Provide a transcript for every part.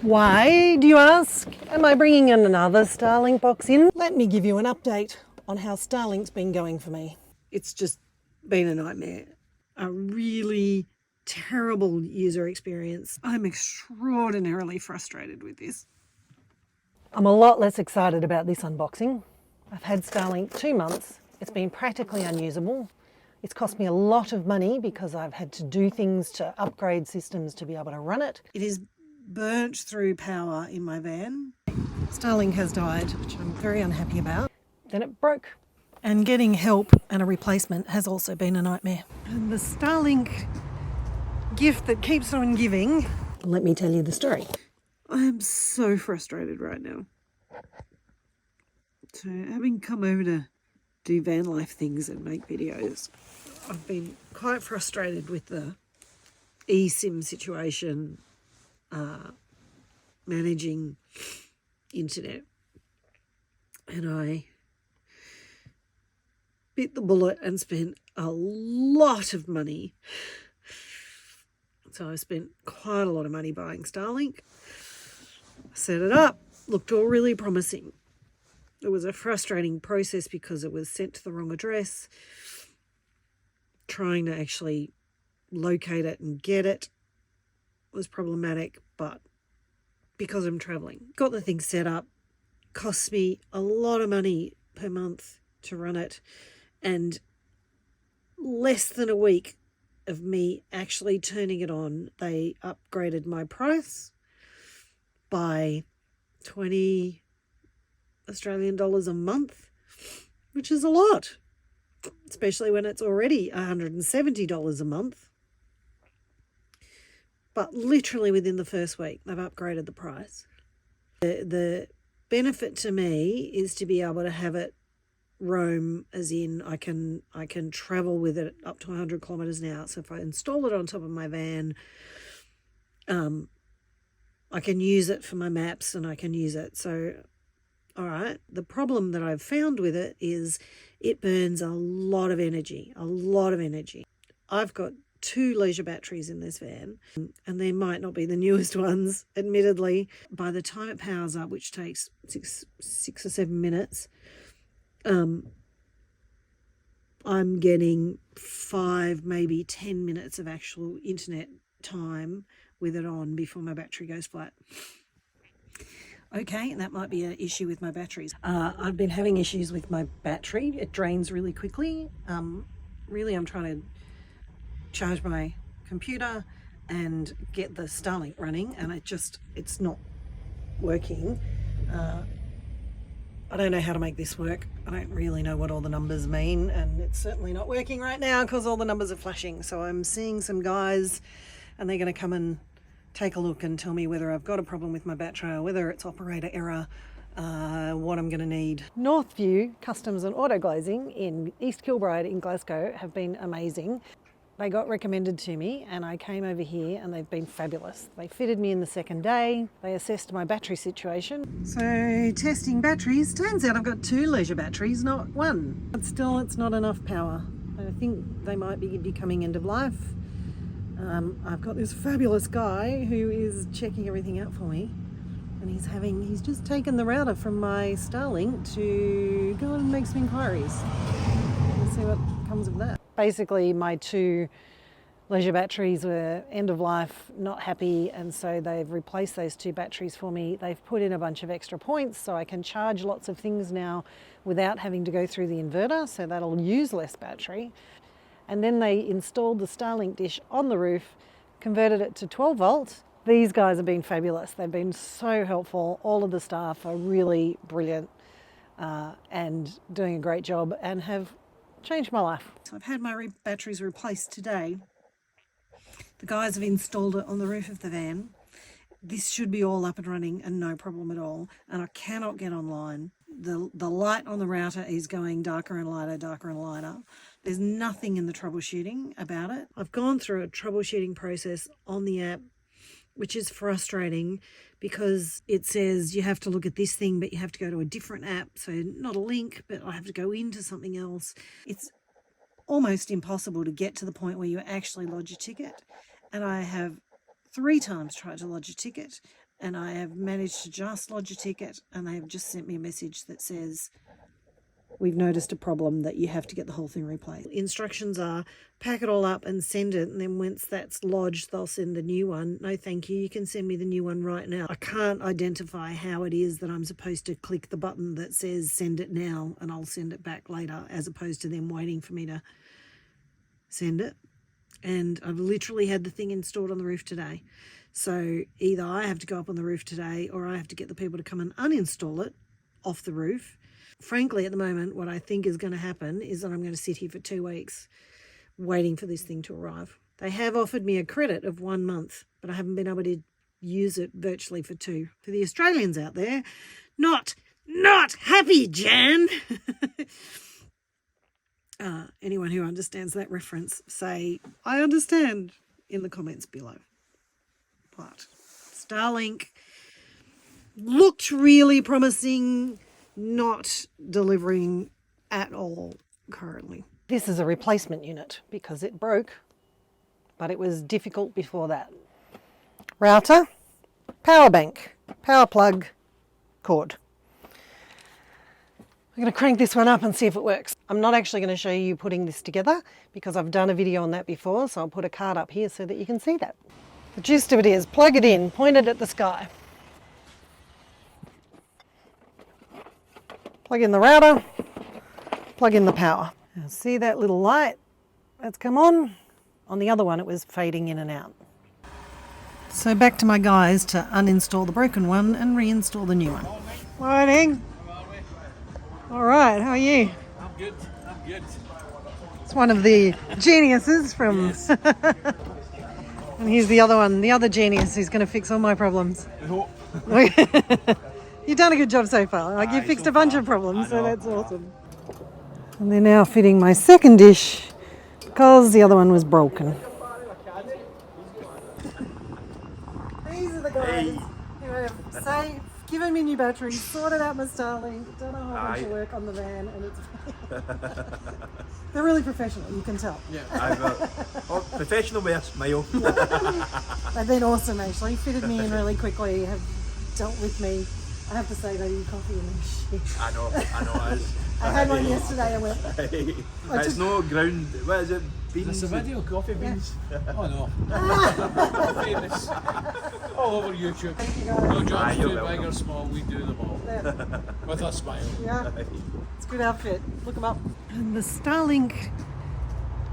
Why, do you ask? Am I bringing in another Starlink box in? Let me give you an update on how Starlink's been going for me. It's just been a nightmare. A really terrible user experience. I'm extraordinarily frustrated with this. I'm a lot less excited about this unboxing. I've had Starlink 2 months. It's been practically unusable. It's cost me a lot of money because I've had to do things to upgrade systems to be able to run it. It is burnt through power in my van. Starlink has died, which I'm very unhappy about. Then it broke. And getting help and a replacement has also been a nightmare. And the Starlink gift that keeps on giving. Let me tell you the story. I am so frustrated right now. So having come over to do van life things and make videos, I've been quite frustrated with the eSIM situation, managing internet, and I bit the bullet and spent a lot of money. So I spent quite a lot of money buying Starlink. Set it up, looked all really promising. It was a frustrating process because it was sent to the wrong address. Trying to actually locate it and get it was problematic, but because I'm traveling, got the thing set up, costs me a lot of money per month to run it, and less than a week of me actually turning it on, they upgraded my price by 20 Australian dollars a month, which is a lot, especially when it's already $170 a month. But literally within the first week, they've upgraded the price. The benefit to me is to be able to have it roam, as in I can travel with it up to 100 kilometres an hour. So if I install it on top of my van, I can use it for my maps and I can use it. So, all right, the problem that I've found with it is it burns a lot of energy, I've got 2 leisure batteries in this van, and they might not be the newest ones, admittedly. By the time it powers up, which takes six or 7 minutes, I'm getting 5, maybe 10 minutes of actual internet time with it on before my battery goes flat. Okay, that might be an issue with my batteries. I've been having issues with my battery. It drains really quickly. Really, I'm trying to charge my computer and get the Starlink running, and it's not working. I don't know how to make this work. I don't really know what all the numbers mean, and it's certainly not working right now because all the numbers are flashing. So I'm seeing some guys, and they're going to come and take a look and tell me whether I've got a problem with my battery or whether it's operator error, what I'm going to need. Northview Customs and Auto Glazing in East Kilbride in Glasgow have been amazing. They got recommended to me and I came over here and they've been fabulous. They fitted me in the second day. They assessed my battery situation. So testing batteries, turns out I've got 2 leisure batteries, not 1. But still, it's not enough power. I think they might be becoming end of life. I've got this fabulous guy who is checking everything out for me, and he's just taken the router from my Starlink to go and make some inquiries. We'll see what comes of that. Basically, my 2 leisure batteries were end of life, not happy, and so they've replaced those 2 batteries for me. They've put in a bunch of extra points so I can charge lots of things now without having to go through the inverter, so that'll use less battery. And then they installed the Starlink dish on the roof, converted it to 12 volts. These guys have been fabulous. They've been so helpful. All of the staff are really brilliant and doing a great job and have changed my life. So I've had my batteries replaced today. The guys have installed it on the roof of the van. This should be all up and running and no problem at all. And I cannot get online. The light on the router is going darker and lighter, darker and lighter. There's nothing in the troubleshooting about it. I've gone through a troubleshooting process on the app, which is frustrating because it says you have to look at this thing, but you have to go to a different app. So not a link, but I have to go into something else. It's almost impossible to get to the point where you actually lodge a ticket. And I have 3 times tried to lodge a ticket and I have managed to just lodge a ticket, and they have just sent me a message that says, we've noticed a problem that you have to get the whole thing replaced. Instructions are pack it all up and send it, and then once that's lodged, they'll send the new one. No, thank you. You can send me the new one right now. I can't identify how it is that I'm supposed to click the button that says send it now and I'll send it back later, as opposed to them waiting for me to send it. And I've literally had the thing installed on the roof today. So either I have to go up on the roof today, or I have to get the people to come and uninstall it off the roof. Frankly, at the moment, what I think is going to happen is that I'm going to sit here for 2 weeks waiting for this thing to arrive. They have offered me a credit of 1 month, but I haven't been able to use it virtually for 2. For the Australians out there, not happy, Jan. Anyone who understands that reference, say, I understand, in the comments below. But Starlink looked really promising, not delivering at all currently. This is a replacement unit because it broke, but it was difficult before that. Router, power bank, power plug, cord. I'm going to crank this one up and see if it works. I'm not actually going to show you putting this together because I've done a video on that before, so I'll put a card up here so that you can see that. The gist of it is, plug it in, point it at the sky. Plug in the router, plug in the power. Now see that little light that's come on? On the other one it was fading in and out. So back to my guys to uninstall the broken one and reinstall the new one. Morning. All right, how are you? I'm good. It's one of the geniuses from... Yes. And here's the other one, the other genius who's going to fix all my problems. You've done a good job so far. Like, you fixed a bunch of problems, so that's awesome. And they're now fitting my second dish because the other one was broken. These are the guys who have given me new batteries, sorted out my Starlink, done a whole bunch of work on the van, and it's... They're really professional, you can tell. Yeah, professional with a smile. They've been awesome, actually. Fitted me in really quickly, have dealt with me. I have to say, they do coffee in this shit. I know it is. I had one yesterday and went... It's no ground, what is it? Beans? It's a video, coffee beans. Yeah. Oh no. Famous. All over YouTube. Thank you guys. No jobs you're too welcome. big or small, we do them all. Yeah. With a smile. Yeah, it's a good outfit. Look them up. And the Starlink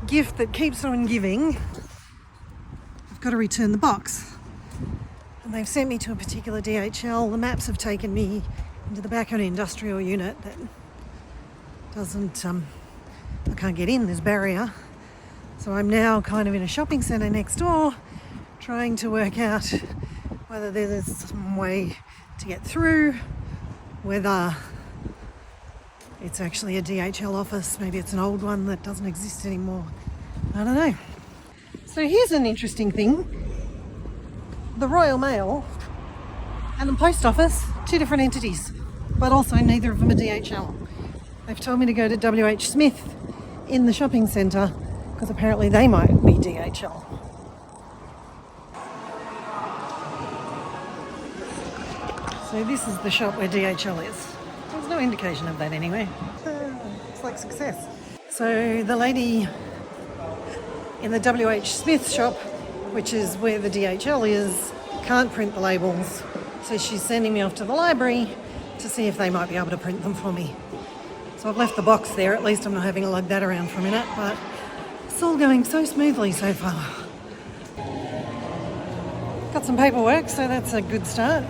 gift that keeps on giving, I've got to return the box. And they've sent me to a particular DHL. The maps have taken me into the back of an industrial unit that doesn't, I can't get in, there's barrier. So I'm now kind of in a shopping centre next door, trying to work out whether there's some way to get through, whether it's actually a DHL office, maybe it's an old one that doesn't exist anymore. I don't know. So here's an interesting thing. The Royal Mail and the Post Office, 2 different entities, but also neither of them are DHL. They've told me to go to WH Smith in the shopping centre because apparently they might be DHL. So this is the shop where DHL is. There's no indication of that anyway. Looks like success. So the lady in the WH Smith shop, which is where the DHL is, can't print the labels. So she's sending me off to the library to see if they might be able to print them for me. So I've left the box there, at least I'm not having to lug that around for a minute, but it's all going so smoothly so far. Got some paperwork, so that's a good start.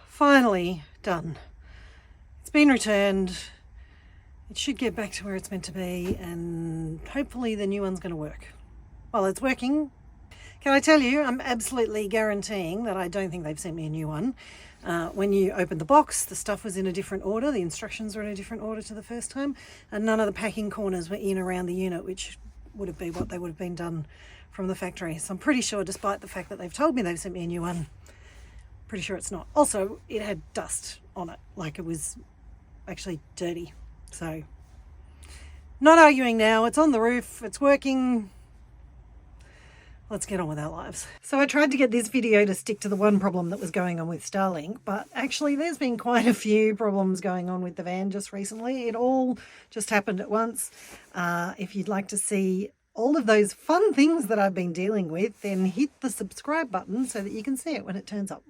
Finally done. It's been returned. It should get back to where it's meant to be, and hopefully the new one's going to work. Well, it's working. Can I tell you, I'm absolutely guaranteeing that I don't think they've sent me a new one. When you opened the box, the stuff was in a different order. The instructions were in a different order to the first time, and none of the packing corners were in around the unit, which would have been what they would have been done from the factory. So I'm pretty sure, despite the fact that they've told me they've sent me a new one, pretty sure it's not. Also, it had dust on it, like it was actually dirty. So, not arguing now. It's on the roof. It's working. let's get on with our lives. So I tried to get this video to stick to the one problem that was going on with Starlink, but actually there's been quite a few problems going on with the van just recently. It all just happened at once. If you'd like to see all of those fun things that I've been dealing with, then hit the subscribe button so that you can see it when it turns up.